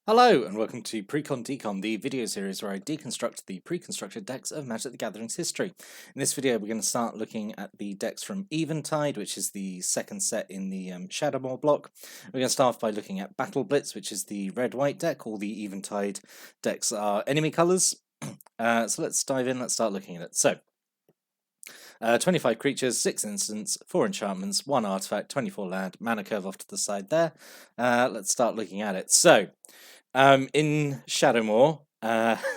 Hello and welcome to Precon Decon, the video series where I deconstruct the pre-constructed decks of Magic the Gathering's history. In this video we're going to start looking at the decks from Eventide, which is the second set in the Shadowmoor block. We're going to start off by looking at Battle Blitz, which is the red-white deck. All the Eventide decks are enemy colours. So let's dive in, let's start looking at it. So, 25 creatures, 6 instants, 4 enchantments, 1 artifact, 24 land, mana curve off to the side there. Let's start looking at it. So, in Shadowmoor,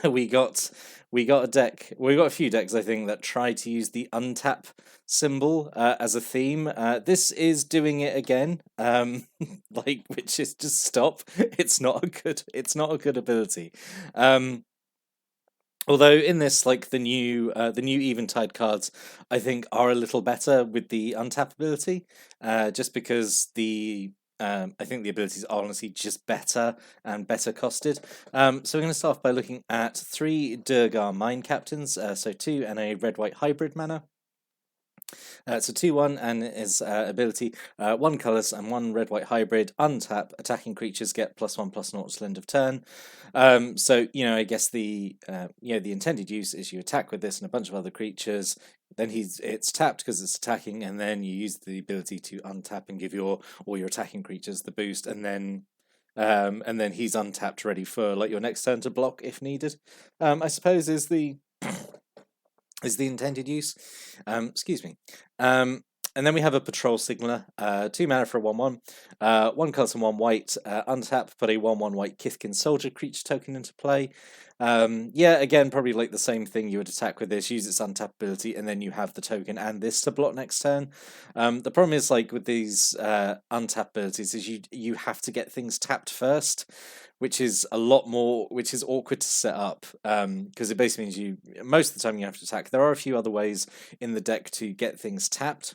we got a deck. We got a few decks, I think, that try to use the untap symbol as a theme. This is doing it again. Which is just stop. It's not a good. It's not a good ability. Although in this, like the new Eventide cards, I think are a little better with the untap ability, just because I think the abilities are honestly just better and better costed. So we're going to start off by looking at 3 Durgar Mine Captains, so 2 and a red-white hybrid mana. It's a 2/1 and is ability 1 colours and 1 red-white hybrid. Untap, attacking creatures get +1/+0 till end of turn. So I guess the the intended use is you attack with this and a bunch of other creatures. Then it's tapped because it's attacking, and then you use the ability to untap and give all your attacking creatures the boost, and then he's untapped, ready for like your next turn to block if needed. I suppose is the intended use. Excuse me. And then we have a Patrol Signaler, 2 mana for a 1/1, 1 colour and 1 white, untap, put a 1/1 white Kithkin Soldier creature token into play. Again, probably like the same thing. You would attack with this, use its untap ability, and then you have the token and this to block next turn. The problem is, like with these untap abilities, is you have to get things tapped first, which is awkward to set up, because it basically means most of the time you have to attack. There are a few other ways in the deck to get things tapped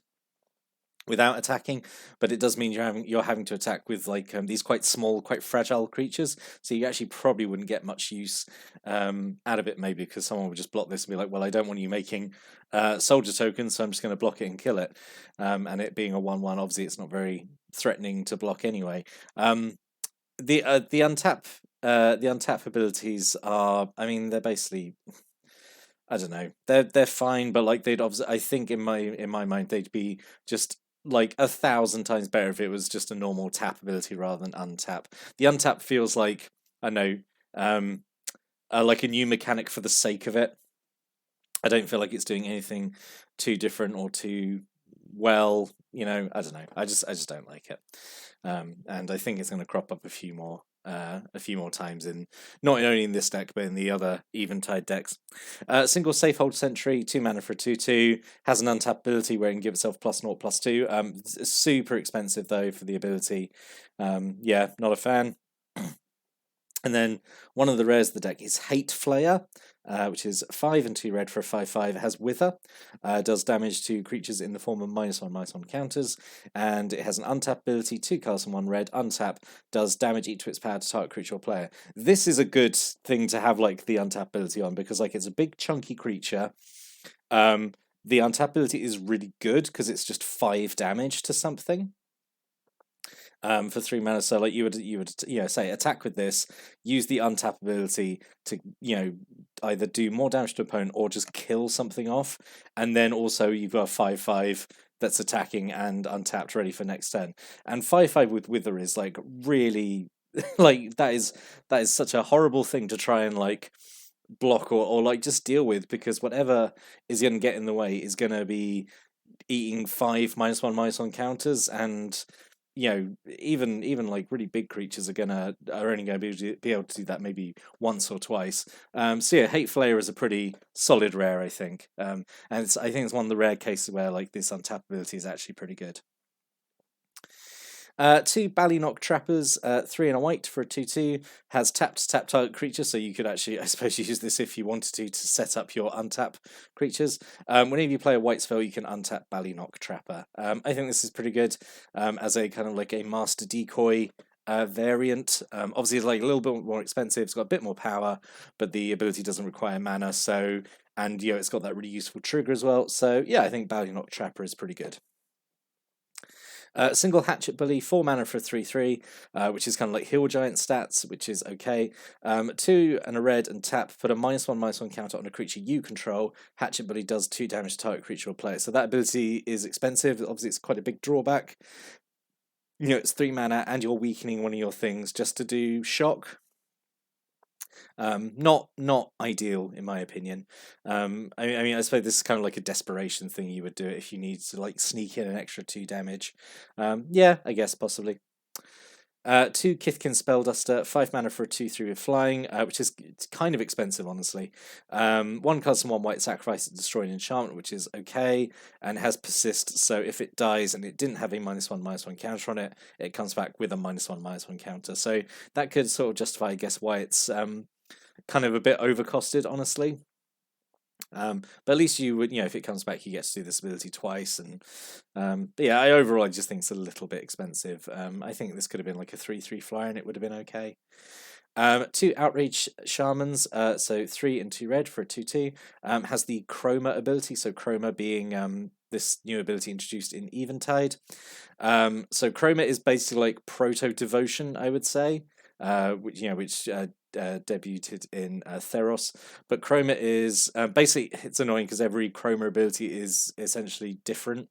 without attacking, but it does mean you're having to attack with like these quite small, quite fragile creatures. So you actually probably wouldn't get much use out of it, maybe because someone would just block this and be like, well, I don't want you making soldier tokens, so I'm just going to block it and kill it. And it being a 1/1, obviously it's not very threatening to block anyway. The untap abilities are, I mean, they're basically, I don't know, they're fine, but like they'd obviously, I think in my mind they'd be just like 1,000 times better if it was just a normal tap ability rather than untap. The untap feels like, I know, like a new mechanic for the sake of it. I don't feel like it's doing anything too different or too well. I don't know. I just don't like it. And I think it's going to crop up a few more times, in not only in this deck but in the other Eventide decks. Single safe hold sentry, 2 mana for a 2/2, has an untap ability where it can give itself +0/+2. It's super expensive though for the ability. Not a fan. And then one of the rares of the deck is Hate Flayer, which is 5 and 2 red for a 5/5. It has Wither, does damage to creatures in the form of -1/-1 counters, and it has an untap ability, 2 colors and 1 red. Untap, does damage each to its power to target creature or player. This is a good thing to have like the untap ability on, because like it's a big chunky creature. The untap ability is really good because it's just 5 damage to something. For 3 mana, so like you would say attack with this, use the untap ability to either do more damage to opponent or just kill something off, and then also you've got a 5/5 that's attacking and untapped, ready for next turn. And 5/5 with Wither is like really like that is such a horrible thing to try and like block or like just deal with, because whatever is going to get in the way is going to be eating 5 -1/-1 counters, and even like really big creatures are only gonna be able to do that maybe once or twice. Hate Flayer is a pretty solid rare, I think. And I think it's one of the rare cases where like this untap ability is actually pretty good. 2 Ballynock Trappers, 3 and a white for a 2/2, has tapped target creature, so you could actually, I suppose, use this if you wanted to set up your untap creatures. Whenever you play a white spell, you can untap Ballynock Trapper. I think this is pretty good as a kind of like a master decoy variant. Obviously, it's like a little bit more expensive. It's got a bit more power, but the ability doesn't require mana. So, and it's got that really useful trigger as well. So yeah, I think Ballynock Trapper is pretty good. Single Hatchet Bully, 4 mana for a 3/3, which is kind of like Hill Giant stats, which is okay. 2 and a red and tap, put a -1/-1 counter on a creature you control. Hatchet Bully does 2 damage to target creature or player. So that ability is expensive. Obviously, it's quite a big drawback. You know, it's 3 mana and you're weakening one of your things just to do shock. Not ideal in my opinion. I mean, I suppose this is kind of like a desperation thing. You would do it if you need to like sneak in an extra 2 damage. Yeah, I guess possibly. 2 Kithkin Spellduster, 5 mana for a 2/3 with flying, which is it's kind of expensive, honestly. 1 cast and 1 white, sacrifice it, destroy an enchantment, which is okay, and has persist. So if it dies and it didn't have a -1/-1 counter on it, it comes back with a -1/-1 counter. So that could sort of justify, I guess, why it's kind of a bit overcosted, honestly. But at least you would, if it comes back, you get to do this ability twice. And but yeah, overall, I just think it's a little bit expensive. I think this could have been like a 3/3 flyer, and it would have been okay. 2 Outrage Shamans, so 3 and 2 red for a 2/2. Has the Chroma ability, so Chroma being this new ability introduced in Eventide. So Chroma is basically like proto devotion, I would say, which debuted in Theros. But Chroma is basically, it's annoying because every Chroma ability is essentially different.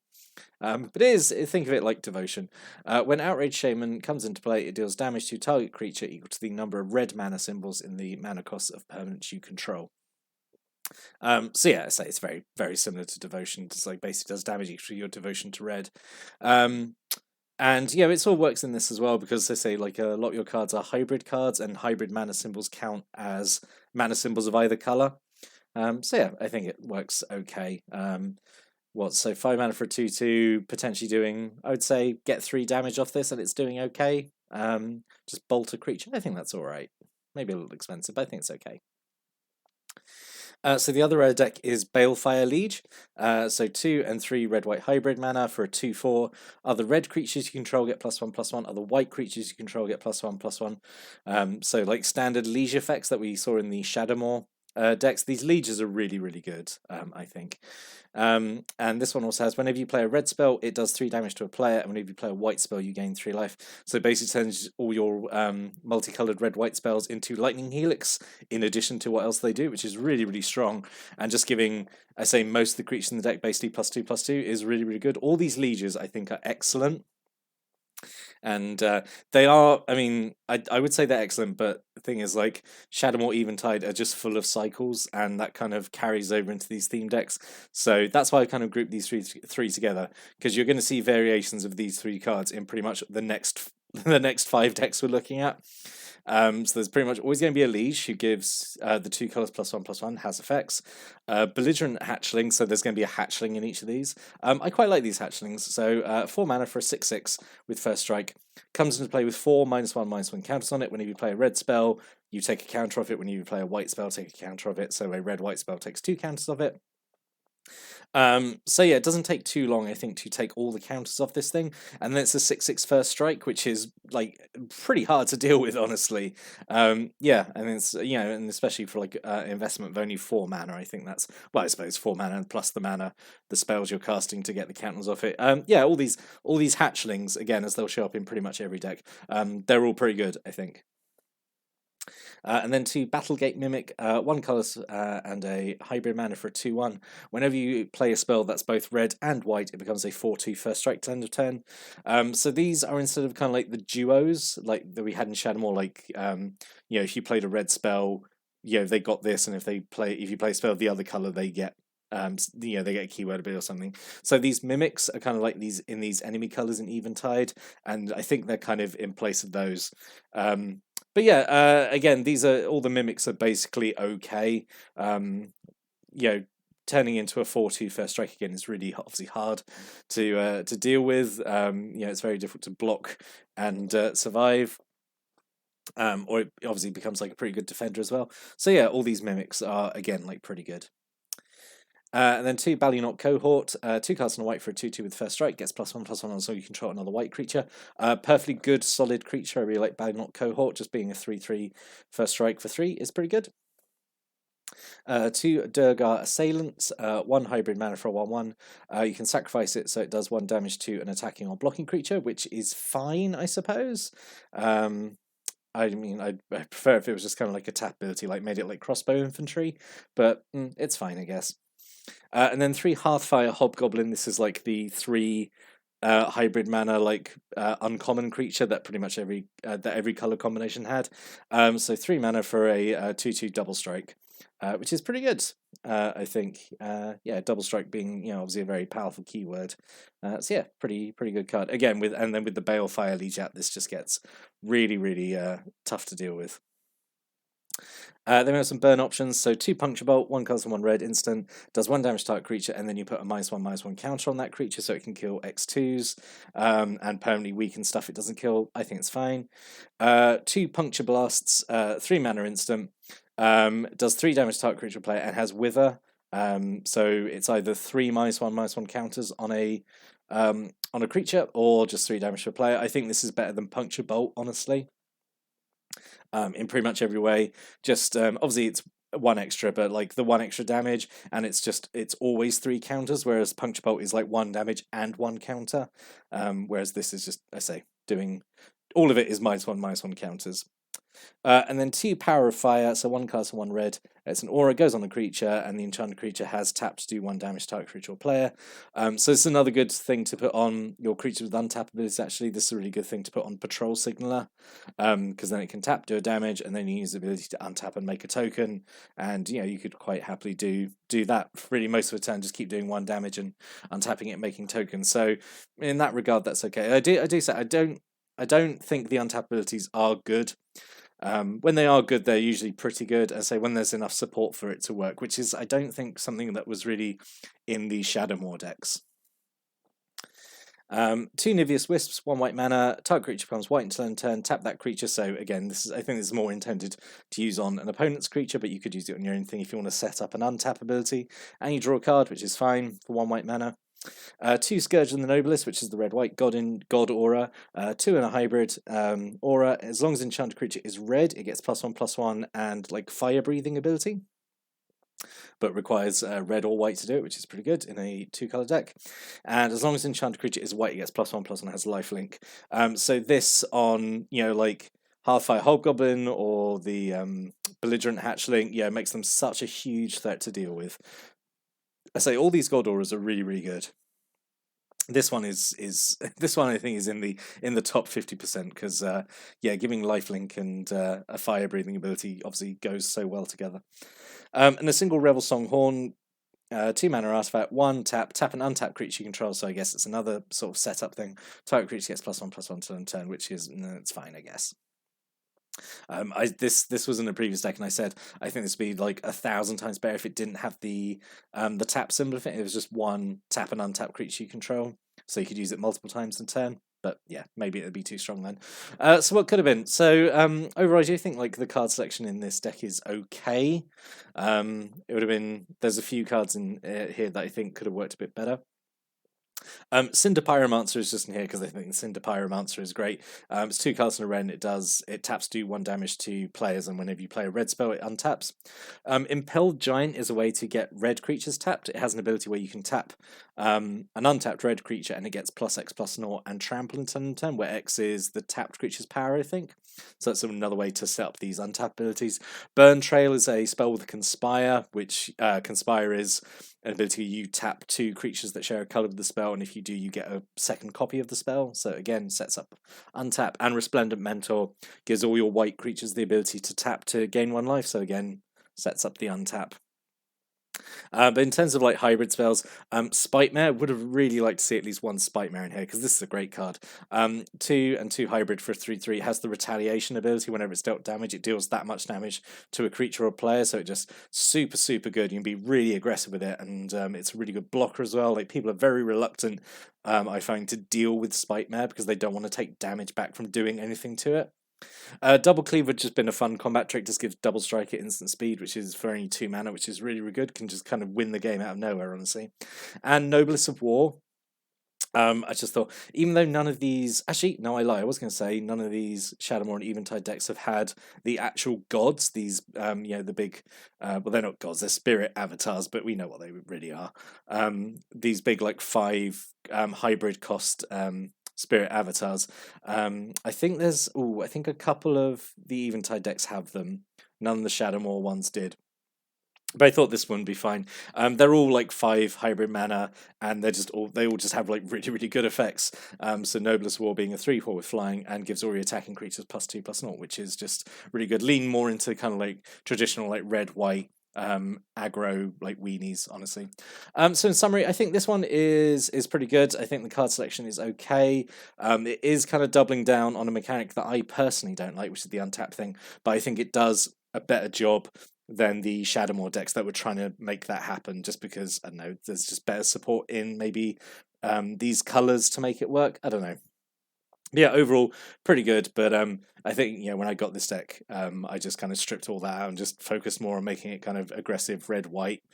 But it is, think of it like devotion. When Outrage Shaman comes into play, it deals damage to target creature equal to the number of red mana symbols in the mana cost of permanents you control. So yeah, I say it's very, very similar to devotion. It's like basically does damage equal to your devotion to red. And yeah, it sort of works in this as well because they say like a lot of your cards are hybrid cards, and hybrid mana symbols count as mana symbols of either color. So yeah, I think it works okay. So 5 mana for a 2/2, potentially doing, I would say, get 3 damage off this, and it's doing okay. Just bolt a creature. I think that's all right. Maybe a little expensive, but I think it's okay. So the other red deck is Balefire Liege. So 2 and 3 red-white hybrid mana for a 2/4. Other red creatures you control get +1/+1. Other white creatures you control get +1/+1. So like standard Liege effects that we saw in the Shadowmoor decks. These Lieges are really, really good, I think. And this one also has, whenever you play a red spell, it does 3 damage to a player, and whenever you play a white spell, you gain 3 life. So it basically turns all your multicolored red-white spells into Lightning Helix, in addition to what else they do, which is really, really strong. And just giving, I say, most of the creatures in the deck basically +2/+2 is really, really good. All these Lieges, I think, are excellent. And they are, I mean, I would say they're excellent, but the thing is, like, Shadowmoor Eventide are just full of cycles, and that kind of carries over into these theme decks. So that's why I kind of grouped these three together, because you're going to see variations of these 3 cards in pretty much the next 5 decks we're looking at. So there's pretty much always going to be a Liege who gives the 2 colors +1/+1, has effects. Belligerent Hatchling, so there's going to be a Hatchling in each of these. I quite like these Hatchlings. So 4 mana for a 6/6 with first strike. Comes into play with 4 -1/-1 counters on it. Whenever you play a red spell, you take a counter of it. Whenever you play a white spell, take a counter of it. So a red-white spell takes 2 counters of it. So yeah, it doesn't take too long, I think, to take all the counters off this thing, and then it's a 6/6 first strike, which is like pretty hard to deal with, honestly. Yeah, and it's and especially for like investment of only 4 mana, I think that's, well, I suppose 4 mana plus the mana, the spells you're casting to get the counters off it. Yeah, all these hatchlings, again, as they'll show up in pretty much every deck, they're all pretty good, I think. And then 2 Battlegate Mimic, 1 color and a hybrid mana for a 2/1. Whenever you play a spell that's both red and white, it becomes a 4/2 first strike to end of turn. So these are instead of kind of like the duos like that we had in Shadowmoor, like if you played a red spell, they got this, and if you play a spell of the other color, they get they get a keyword ability or something. So these mimics are kind of like these enemy colors in Eventide, and I think they're kind of in place of those. But yeah, again, these are all the mimics are basically okay. Turning into a 4/2 first strike again is really obviously hard to deal with. It's very difficult to block and survive. Or it obviously becomes like a pretty good defender as well. So yeah, all these mimics are again like pretty good. And then 2 Ballynock Cohort, 2 cards and a white for a 2/2 with first strike, gets +1/+1 on so you control another white creature. Perfectly good, solid creature. I really like Ballynock Cohort, just being a 3/3 first strike for 3 is pretty good. Two Durgar Assailants, one hybrid mana for a 1/1. You can sacrifice it so it does 1 damage to an attacking or blocking creature, which is fine, I suppose. I mean, I'd prefer if it was just kind of like a tap ability, like made it like crossbow infantry, but it's fine, I guess. And then 3 Hearthfire Hobgoblin. This is like the 3 hybrid mana, like uncommon creature that pretty much every color combination had. So 3 mana for a 2/2 double strike, which is pretty good. I think. Yeah, double strike being obviously a very powerful keyword. So yeah, pretty good card. Again, with the Balefire Legiat, this just gets really tough to deal with. Then we have some burn options. So 2 Puncture Bolt, 1 colours and 1 red instant, does 1 damage to target creature, and then you put a -1/-1 counter on that creature so it can kill X2s and permanently weaken stuff it doesn't kill. I think it's fine. 2 Puncture Blasts, 3 mana instant, does 3 damage to target creature player and has Wither. So it's either 3 -1/-1 counters on a creature or just 3 damage to a player. I think this is better than Puncture Bolt, honestly. In pretty much every way. Just obviously it's 1 extra, but like the 1 extra damage, and it's always 3 counters, whereas Puncture Bolt is like 1 damage and 1 counter. Whereas this is just, I say, doing all of it is -1/-1 counters. And then 2 Power of Fire, so 1 cast and 1 red. It's an aura, goes on the creature, and the enchanted creature has tapped to do 1 damage to target creature or player. So it's another good thing to put on your creatures with untap abilities. Actually, this is a really good thing to put on Patrol Signaler, because then it can tap, do a damage, and then you use the ability to untap and make a token. And you could quite happily do that really most of the time. Just keep doing 1 damage and untapping it, and making tokens. So in that regard, that's okay. I do say I don't think the untap abilities are good. When they are good, they're usually pretty good. I say when there's enough support for it to work, which is, I don't think, something that was really in the Shadowmoor decks. 2 Niveus Wisps, 1 white mana, target creature becomes white until end turn, tap that creature. So again, I think this is more intended to use on an opponent's creature, but you could use it on your own thing if you want to set up an untap ability. And you draw a card, which is fine for 1 white mana. 2 Scourge and the Noblest, which is the red-white God aura. 2 in a hybrid aura. As long as enchanted creature is red, it gets +1/+1 and like fire breathing ability, but requires red or white to do it, which is pretty good in a 2-color deck. And as long as enchanted creature is white, it gets +1/+1 and has lifelink. So this on like Hearthfire Hobgoblin or the Belligerent Hatchling, makes them such a huge threat to deal with. I say all these God auras are really good. This one is this one I think is in the top 50% because giving lifelink and a fire breathing ability obviously goes so well together. And a single Revel Song Horn, 2 mana artifact, 1 tap an untap creature you control. So I guess it's another sort of setup thing. Target creature gets +1/+1 till end turn, which is it's fine, I guess. This was in a previous deck, and I said I think this would be like 1,000 times better if it didn't have the tap symbol of it. It was just 1 tap and untap creature you control, so you could use it multiple times in turn. But yeah, maybe it would be too strong then. So what could have been? So overall, I do think like the card selection in this deck is okay. It would have been. There's a few cards in here that I think could have worked a bit better. Cinder Pyromancer is just in here because I think Cinder Pyromancer is great. It's 2 cards and a red. It taps to do 1 damage to players, and whenever you play a red spell, it untaps. Impelled Giant is a way to get red creatures tapped. It has an ability where you can tap an untapped red creature, and it gets +X/+0 and trample until end turn, where X is the tapped creature's power, I think. So that's another way to set up these untap abilities. Burn Trail is a spell with Conspire, which Conspire is an ability you tap 2 creatures that share a colour with the spell, and if you do, you get a second copy of the spell. So again, sets up untap. And Resplendent Mentor gives all your white creatures the ability to tap to gain 1 life. So again, sets up the untap. But in terms of like hybrid spells, Spite Mare, would have really liked to see at least 1 Spite Mare in here because this is a great card. 2 and 2 hybrid for 3/3. It has the retaliation ability. Whenever it's dealt damage, it deals that much damage to a creature or player. So it just super good. You can be really aggressive with it, and it's a really good blocker as well. Like people are very reluctant, I find, to deal with Spite Mare because they don't want to take damage back from doing anything to it. Double Cleave would just been a fun combat trick. Just gives double strike at instant speed, which is for only 2 mana, which is really good. Can just kind of win the game out of nowhere, honestly. And Noblest of War. I just thought, even though none of these, actually, no, I lie. I was going to say none of these Shadowmoor and Eventide decks have had the actual gods. These, the big, well, they're not gods; they're spirit avatars, but we know what they really are. These big, like 5 hybrid cost spirit avatars. I think I think a couple of the Eventide decks have them. None of the Shadowmoor ones did. But I thought this one would be fine. They're all like 5 hybrid mana, and they all just have like really really good effects. So Noblest War being a 3/4 with flying and gives all your attacking creatures +2/+0, which is just really good. Lean more into kind of like traditional like red white aggro like weenies, honestly. So in summary, I think this one is pretty good. I think the card selection is okay. It is kind of doubling down on a mechanic that I personally don't like, which is the untap thing, but I think it does a better job than the Shadowmoor decks that were trying to make that happen, just because, I don't know, there's just better support in maybe these colours to make it work. I don't know. Yeah, overall pretty good, but I think when I got this deck, I just kind of stripped all that out and just focused more on making it kind of aggressive red white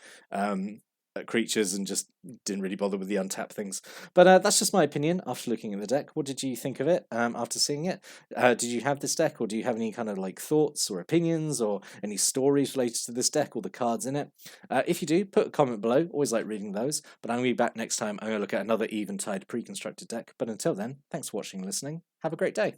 creatures, and just didn't really bother with the untap things. But that's just my opinion after looking at the deck. What did you think of it after seeing it? Did you have this deck, or do you have any kind of like thoughts or opinions or any stories related to this deck or the cards in it? If you do, put a comment below. Always like reading those. But I'm going to be back next time. I'm going to look at another Eventide pre-constructed deck. But until then, thanks for watching and listening. Have a great day.